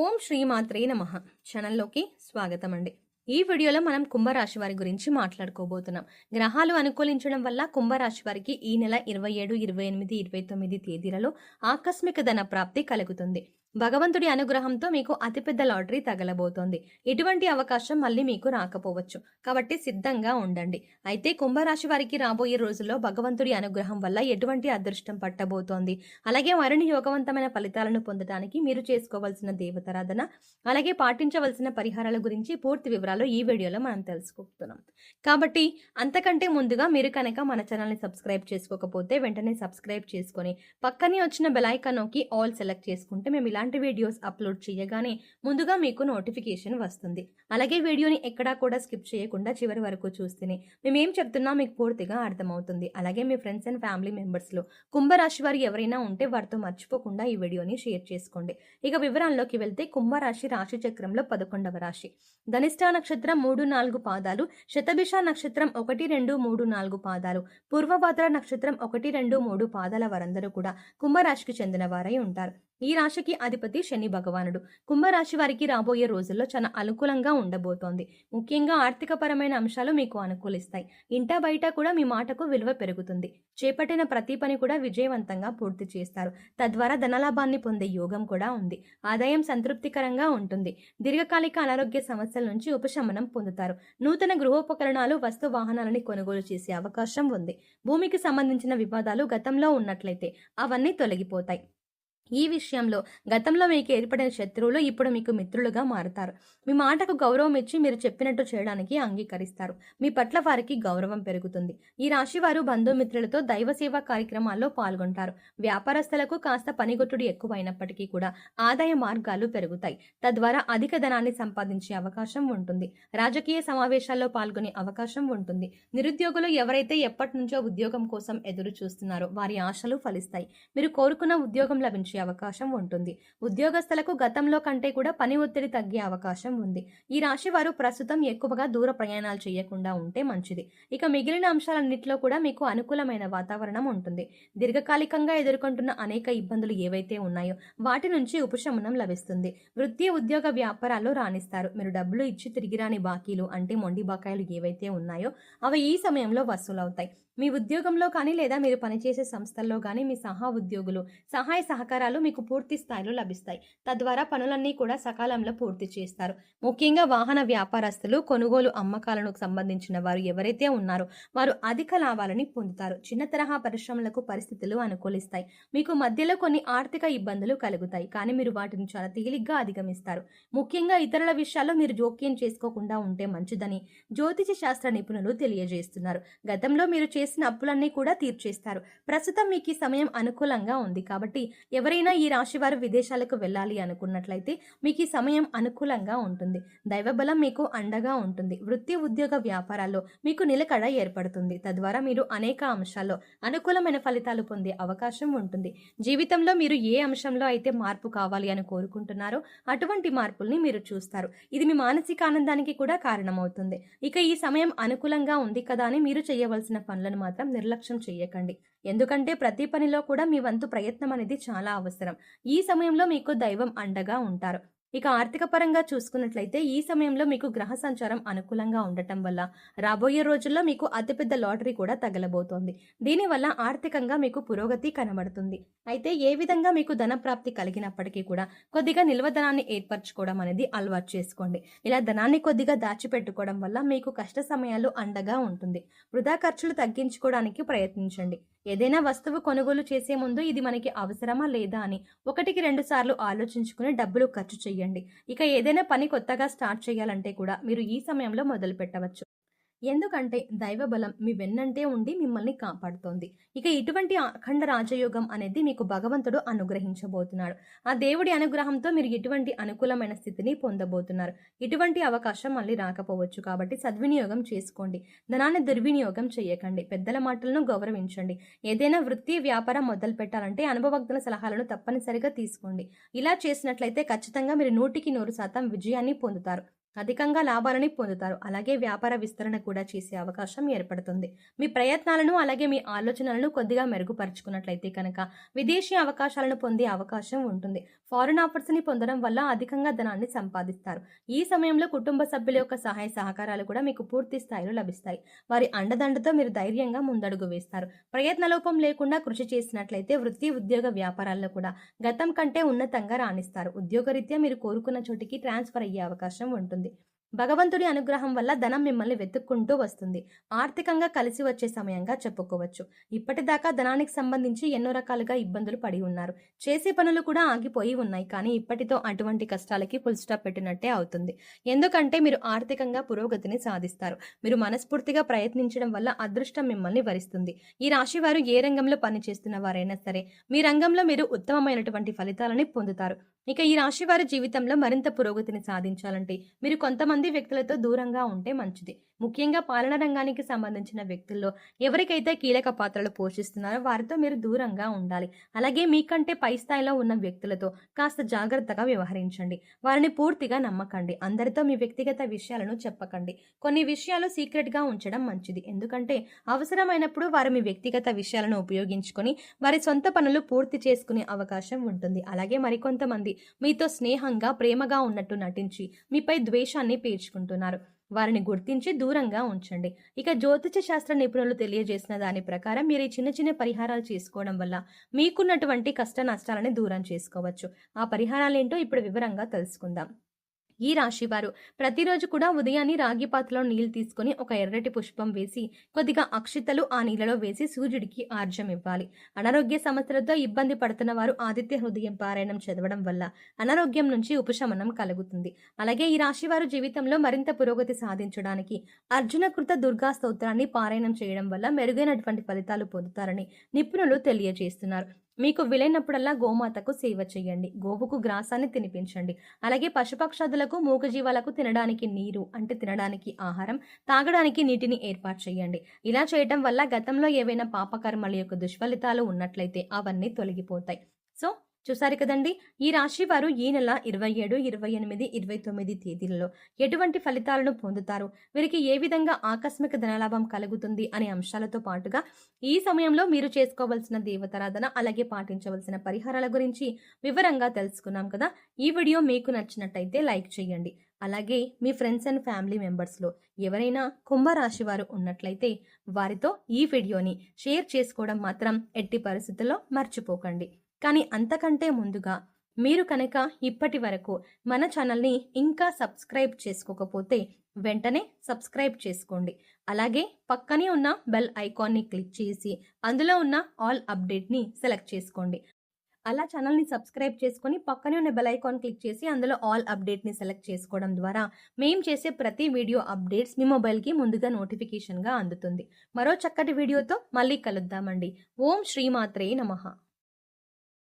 ఓం శ్రీమాత్రే నమః ఛానల్లోకి స్వాగతం అండి. ఈ వీడియోలో మనం కుంభరాశి వారి గురించి మాట్లాడుకోబోతున్నాం. గ్రహాలు అనుకూలించడం వల్ల కుంభరాశి వారికి ఈ నెల 27, 28, 29 తేదీలలో ఆకస్మిక ధన ప్రాప్తి కలుగుతుంది. భగవంతుడి అనుగ్రహంతో మీకు అతిపెద్ద లాటరీ తగలబోతోంది. ఇటువంటి అవకాశం మళ్ళీ మీకు రాకపోవచ్చు, కాబట్టి సిద్ధంగా ఉండండి. అయితే కుంభరాశి వారికి రాబోయే రోజుల్లో భగవంతుడి అనుగ్రహం వల్ల ఎటువంటి అదృష్టం పట్టబోతోంది, అలాగే మరిన్ని యోగవంతమైన ఫలితాలను పొందడానికి మీరు చేసుకోవాల్సిన దేవతారాధన, అలాగే పాటించవలసిన పరిహారాల గురించి పూర్తి వివరాలు ఈ వీడియోలో మనం తెలుసుకుంటున్నాం. కాబట్టి అంతకంటే ముందుగా మీరు కనుక మన ఛానల్ని సబ్స్క్రైబ్ చేసుకోకపోతే వెంటనే సబ్స్క్రైబ్ చేసుకొని పక్కనే వచ్చిన బెల్ ఐకాన్ నొక్కి ఆల్ సెలెక్ట్ చేసుకుంటే మేము ఇలాంటి వీడియోస్ అప్లోడ్ చేయగానే ముందుగా మీకు నోటిఫికేషన్ వస్తుంది. అలాగే వీడియోని ఎక్కడా కూడా స్కిప్ చేయకుండా చివరి వరకు చూస్తేనే మేమేం చెప్తున్నా మీకు పూర్తిగా అర్థమవుతుంది. అలాగే మీ ఫ్రెండ్స్ అండ్ ఫ్యామిలీ మెంబర్స్లో కుంభరాశి వారు ఎవరైనా ఉంటే వారితో మర్చిపోకుండా ఈ వీడియోని షేర్ చేసుకోండి. ఇక వివరాల్లోకి వెళ్తే కుంభరాశి రాశి చక్రంలో 11వ రాశి. ధనిష్ఠా నక్షత్రం 3, 4 పాదాలు, శతభిష నక్షత్రం 1, 2, 3, 4 పాదాలు, పూర్వభాద్ర నక్షత్రం 1, 2, 3 పాదాల వారందరూ కూడా కుంభరాశికి చెందిన వారై ఉంటారు. ఈ రాశికి అధిపతి శని భగవానుడు. కుంభరాశి వారికి రాబోయే రోజుల్లో చాలా అనుకూలంగా ఉండబోతోంది. ముఖ్యంగా ఆర్థిక పరమైన అంశాలు మీకు అనుకూలిస్తాయి. ఇంటా బయట కూడా మీ మాటకు విలువ పెరుగుతుంది. చేపట్టిన ప్రతి పని కూడా విజయవంతంగా పూర్తి చేస్తారు. తద్వారా ధనలాభాన్ని పొందే యోగం కూడా ఉంది. ఆదాయం సంతృప్తికరంగా ఉంటుంది. దీర్ఘకాలిక అనారోగ్య సమస్యల నుంచి ఉపశమనం పొందుతారు. నూతన గృహోపకరణాలు, వస్తు వాహనాలని కొనుగోలు చేసే అవకాశం ఉంది. భూమికి సంబంధించిన వివాదాలు గతంలో ఉన్నట్లయితే అవన్నీ తొలగిపోతాయి. ఈ విషయంలో గతంలో మీకు ఏర్పడిన శత్రువులు ఇప్పుడు మీకు మిత్రులుగా మారుతారు. మీ మాటకు గౌరవం ఇచ్చి మీరు చెప్పినట్టు చేయడానికి అంగీకరిస్తారు. మీ పట్ల వారికి గౌరవం పెరుగుతుంది. ఈ రాశి వారు బంధుమిత్రులతో దైవ సేవా కార్యక్రమాల్లో పాల్గొంటారు. వ్యాపారస్తులకు కాస్త పనిగొట్టుడు ఎక్కువైనప్పటికీ కూడా ఆదాయ మార్గాలు పెరుగుతాయి. తద్వారా అధిక ధనాన్ని సంపాదించే అవకాశం ఉంటుంది. రాజకీయ సమావేశాల్లో పాల్గొనే అవకాశం ఉంటుంది. నిరుద్యోగులు ఎవరైతే ఎప్పటి నుంచో ఉద్యోగం కోసం ఎదురు చూస్తున్నారో వారి ఆశలు ఫలిస్తాయి. మీరు కోరుకున్న ఉద్యోగం లభించే అవకాశం ఉంటుంది. ఉద్యోగస్తులకు గతంలో కంటే కూడా పని ఒత్తిడి తగ్గే అవకాశం ఉంది. ఈ రాశి వారు ప్రస్తుతం ఎక్కువగా దూర ప్రయాణాలు చేయకుండా ఉంటే మంచిది. ఇక మిగిలిన అంశాలన్నింటిలో కూడా మీకు అనుకూలమైన వాతావరణం ఉంటుంది. దీర్ఘకాలికంగా ఎదుర్కొంటున్న అనేక ఇబ్బందులు ఏవైతే ఉన్నాయో వాటి నుంచి ఉపశమనం లభిస్తుంది. వృత్తి, ఉద్యోగ, వ్యాపారాల్లో రాణిస్తారు. మీరు డబ్బులు ఇచ్చి తిరిగి రాని బాకీలు అంటే మొండి బకాయిలు ఏవైతే ఉన్నాయో అవి ఈ సమయంలో వసూలవుతాయి. మీ ఉద్యోగంలో కానీ లేదా మీరు పనిచేసే సంస్థల్లో కానీ మీ సహా ఉద్యోగులు సహాయ సహకారాలు మీకు పూర్తి స్థాయిలో లభిస్తాయి. తద్వారా పనులన్నీ కూడా సకాలంలో పూర్తి చేస్తారు. ముఖ్యంగా వాహన వ్యాపారస్తులు, కొనుగోలు, అమ్మకాలకు సంబంధించిన వారు ఎవరైతే ఉన్నారో వారు అధిక లాభాలని పొందుతారు. చిన్న తరహా పరిశ్రమలకు పరిస్థితులు అనుకూలిస్తాయి. మీకు మధ్యలో కొన్ని ఆర్థిక ఇబ్బందులు కలుగుతాయి, కానీ మీరు వాటిని చాలా తేలిగ్గా అధిగమిస్తారు. ముఖ్యంగా ఇతరుల విషయాల్లో మీరు జోక్యం చేసుకోకుండా ఉంటే మంచిదని జ్యోతిష శాస్త్ర నిపుణులు తెలియజేస్తున్నారు. గతంలో మీరు చేసిన అప్పులన్నీ కూడా తీర్చేస్తారు. ప్రస్తుతం మీకు ఈ సమయం అనుకూలంగా ఉంది. కాబట్టి ఎవరైనా ఈ రాశి వారు విదేశాలకు వెళ్ళాలి అనుకున్నట్లయితే మీకు ఈ సమయం అనుకూలంగా ఉంటుంది. దైవబలం మీకు అండగా ఉంటుంది. వృత్తి, ఉద్యోగ, వ్యాపారాల్లో మీకు నిలకడ ఏర్పడుతుంది. తద్వారా మీరు అనేక అంశాల్లో అనుకూలమైన ఫలితాలు పొందే అవకాశం ఉంటుంది. జీవితంలో మీరు ఏ అంశంలో అయితే మార్పు కావాలి అని కోరుకుంటున్నారో అటువంటి మార్పుల్ని మీరు చూస్తారు. ఇది మీ మానసిక ఆనందానికి కూడా కారణమవుతుంది. ఇక ఈ సమయం అనుకూలంగా ఉంది కదా అని మీరు చేయవలసిన పనులను మాత్రం నిర్లక్ష్యం చేయకండి. ఎందుకంటే ప్రతి పనిలో కూడా మీ వంతు ప్రయత్నం అనేది చాలా అవసరం. ఈ సమయంలో మీకు దైవం అండగా ఉంటారు. ఇక ఆర్థిక పరంగా చూసుకున్నట్లయితే ఈ సమయంలో మీకు గ్రహ సంచారం అనుకూలంగా ఉండటం వల్ల రాబోయే రోజుల్లో మీకు అతిపెద్ద లాటరీ కూడా తగలబోతోంది. దీనివల్ల ఆర్థికంగా మీకు పురోగతి కనబడుతుంది. అయితే ఏ విధంగా మీకు ధన ప్రాప్తి కలిగినప్పటికీ కూడా కొద్దిగా నిల్వ ధనాన్ని ఏర్పరచుకోవడం అనేది అలవాటు చేసుకోండి. ఇలా ధనాన్ని కొద్దిగా దాచిపెట్టుకోవడం వల్ల మీకు కష్ట సమయాలు అండగా ఉంటుంది. వృధా ఖర్చులు తగ్గించుకోవడానికి ప్రయత్నించండి. ఏదైనా వస్తువు కొనుగోలు చేసే ముందు ఇది మనకి అవసరమా లేదా అని 1-2 సార్లు ఆలోచించుకుని డబ్బులు ఖర్చు చేయండి. ఇక ఏదైనా పని కొత్తగా స్టార్ట్ చేయాలంటే కూడా మీరు ఈ సమయంలో మొదలు పెట్టవచ్చు. ఎందుకంటే దైవబలం మీ వెన్నంటే ఉండి మిమ్మల్ని కాపాడుతోంది. ఇక ఇటువంటి అఖండ రాజయోగం అనేది మీకు భగవంతుడు అనుగ్రహించబోతున్నాడు. ఆ దేవుడి అనుగ్రహంతో మీరు ఇటువంటి అనుకూలమైన స్థితిని పొందబోతున్నారు. ఇటువంటి అవకాశం మళ్ళీ రాకపోవచ్చు, కాబట్టి సద్వినియోగం చేసుకోండి. ధనాన్ని దుర్వినియోగం చేయకండి. పెద్దల మాటలను గౌరవించండి. ఏదైనా వృత్తి, వ్యాపారం మొదలు పెట్టాలంటే అనుభవజ్ఞుల సలహాలను తప్పనిసరిగా తీసుకోండి. ఇలా చేసినట్లయితే ఖచ్చితంగా మీరు 100% విజయాన్ని పొందుతారు. అధికంగా లాభాలని పొందుతారు. అలాగే వ్యాపార విస్తరణ కూడా చేసే అవకాశం ఏర్పడుతుంది. మీ ప్రయత్నాలను అలాగే మీ ఆలోచనలను కొద్దిగా మెరుగుపరుచుకున్నట్లయితే కనుక విదేశీ అవకాశాలను పొందే అవకాశం ఉంటుంది. ఫారిన్ ఆఫర్స్‌ని పొందడం వల్ల అధికంగా ధనాన్ని సంపాదిస్తారు. ఈ సమయంలో కుటుంబ సభ్యుల యొక్క సహాయ సహకారాలు కూడా మీకు పూర్తి స్థాయిలో లభిస్తాయి. వారి అండదండతో మీరు ధైర్యంగా ముందడుగు వేస్తారు. ప్రయత్న లోపం లేకుండా కృషి చేసినట్లయితే వృత్తి, ఉద్యోగ వ్యాపారాల్లో కూడా గతం కంటే ఉన్నతంగా రాణిస్తారు. ఉద్యోగరీత్యా మీరు కోరుకున్న చోటికి ట్రాన్స్‌ఫర్ అయ్యే అవకాశం ఉంటుంది. భగవంతుడి అనుగ్రహం వల్ల ధనం మిమ్మల్ని వెతుక్కుంటూ వస్తుంది. ఆర్థికంగా కలిసి వచ్చే సమయంగా చెప్పుకోవచ్చు. ఇప్పటిదాకా ధనానికి సంబంధించి ఎన్నో రకాలుగా ఇబ్బందులు పడి ఉన్నారు. చేసే పనులు కూడా ఆగిపోయి ఉన్నాయి. కానీ ఇప్పటితో అటువంటి కష్టాలకి ఫుల్ స్టాప్ పెట్టినట్టే అవుతుంది. ఎందుకంటే మీరు ఆర్థికంగా పురోగతిని సాధిస్తారు. మీరు మనస్ఫూర్తిగా ప్రయత్నించడం వల్ల అదృష్టం మిమ్మల్ని వరిస్తుంది. ఈ రాశి వారు ఏ రంగంలో పనిచేస్తున్న వారైనా సరే మీ రంగంలో మీరు ఉత్తమమైనటువంటి ఫలితాలని పొందుతారు. ఇక ఈ రాశి వారి జీవితంలో మరింత పురోగతిని సాధించాలంటే మీరు కొంతమంది వ్యక్తులతో దూరంగా ఉంటే మంచిది. ముఖ్యంగా పాలన రంగానికి సంబంధించిన వ్యక్తుల్లో ఎవరికైతే కీలక పాత్రలు పోషిస్తున్నారో వారితో మీరు దూరంగా ఉండాలి. అలాగే మీకంటే పై స్థాయిలో ఉన్న వ్యక్తులతో కాస్త జాగ్రత్తగా వ్యవహరించండి. వారిని పూర్తిగా నమ్మకండి. అందరితో మీ వ్యక్తిగత విషయాలను చెప్పకండి. కొన్ని విషయాలు సీక్రెట్గా ఉంచడం మంచిది. ఎందుకంటే అవసరమైనప్పుడు వారు మీ వ్యక్తిగత విషయాలను ఉపయోగించుకొని వారి సొంత పనులు పూర్తి చేసుకునే అవకాశం ఉంటుంది. అలాగే మరికొంతమంది మీతో స్నేహంగా ప్రేమగా ఉన్నట్టు నటించి మీపై ద్వేషాన్ని పేర్చుకుంటున్నారు. వారిని గుర్తించి దూరంగా ఉంచండి. ఇక జ్యోతిష శాస్త్ర నిపుణులు తెలియజేసిన దాని ప్రకారం మీరు ఈ చిన్న చిన్న పరిహారాలు చేసుకోవడం వల్ల మీకున్నటువంటి కష్ట నష్టాలని దూరం చేసుకోవచ్చు. ఆ పరిహారాలేంటో ఇప్పుడు వివరంగా తెలుసుకుందాం. ఈ రాశి వారు ప్రతిరోజు కూడా ఉదయాన్నే రాగి పాత్రలో నీళ్లు తీసుకొని ఒక ఎర్రటి పుష్పం వేసి కొద్దిగా అక్షితలు ఆ నీళ్ళలో వేసి సూర్యుడికి ఆర్జం ఇవ్వాలి. అనారోగ్య సమస్యలతో ఇబ్బంది పడుతున్న వారు ఆదిత్య హృదయం పారాయణం చదవడం వల్ల అనారోగ్యం నుంచి ఉపశమనం కలుగుతుంది. అలాగే ఈ రాశి వారు జీవితంలో మరింత పురోగతి సాధించడానికి అర్జునకృత దుర్గా స్తోత్రాన్ని పారాయణం చేయడం వల్ల మెరుగైనటువంటి ఫలితాలు పొందుతారని నిపుణులు తెలియజేస్తున్నారు. మీకు వీలైనప్పుడల్లా గోమాతకు సేవ చేయండి. గోవుకు గ్రాసాన్ని తినిపించండి. అలాగే పశుపక్షాదులకు మూగజీవాలకు తినడానికి నీరు అంటే తినడానికి ఆహారం, తాగడానికి నీటిని ఏర్పాటు చేయండి. ఇలా చేయటం వల్ల గతంలో ఏవైనా పాపకర్మల యొక్క దుష్ఫలితాలు ఉన్నట్లయితే అవన్నీ తొలగిపోతాయి. సో చూసారు కదండి, ఈ రాశి వారు ఈ నెల 27, 28, 29 తేదీలలో ఎటువంటి ఫలితాలను పొందుతారు, వీరికి ఏ విధంగా ఆకస్మిక ధనలాభం కలుగుతుంది అనే అంశాలతో పాటుగా ఈ సమయంలో మీరు చేసుకోవాల్సిన దేవతారాధన అలాగే పాటించవలసిన పరిహారాల గురించి వివరంగా తెలుసుకున్నాం కదా. ఈ వీడియో మీకు నచ్చినట్టయితే లైక్ చేయండి. అలాగే మీ ఫ్రెండ్స్ అండ్ ఫ్యామిలీ మెంబర్స్లో ఎవరైనా కుంభరాశి వారు ఉన్నట్లయితే వారితో ఈ వీడియోని షేర్ చేసుకోవడం మాత్రం ఎట్టి పరిస్థితుల్లో మర్చిపోకండి. కానీ అంతకంటే ముందుగా మీరు కనుక ఇప్పటి వరకు మన ఛానల్ని ఇంకా సబ్స్క్రైబ్ చేసుకోకపోతే వెంటనే సబ్స్క్రైబ్ చేసుకోండి. అలాగే పక్కనే ఉన్న బెల్ ఐకాన్ని క్లిక్ చేసి అందులో ఉన్న ఆల్ అప్డేట్ని సెలెక్ట్ చేసుకోండి. అలా ఛానల్ని సబ్స్క్రైబ్ చేసుకొని పక్కనే ఉన్న బెల్ ఐకాన్ క్లిక్ చేసి అందులో ఆల్ అప్డేట్ని సెలెక్ట్ చేసుకోవడం ద్వారా మేము చేసే ప్రతి వీడియో అప్డేట్స్ మీ మొబైల్కి ముందుగా నోటిఫికేషన్గా అందుతుంది. మరో చక్కటి వీడియోతో మళ్ళీ కలుద్దామండి. ఓం శ్రీమాత్రే నమః.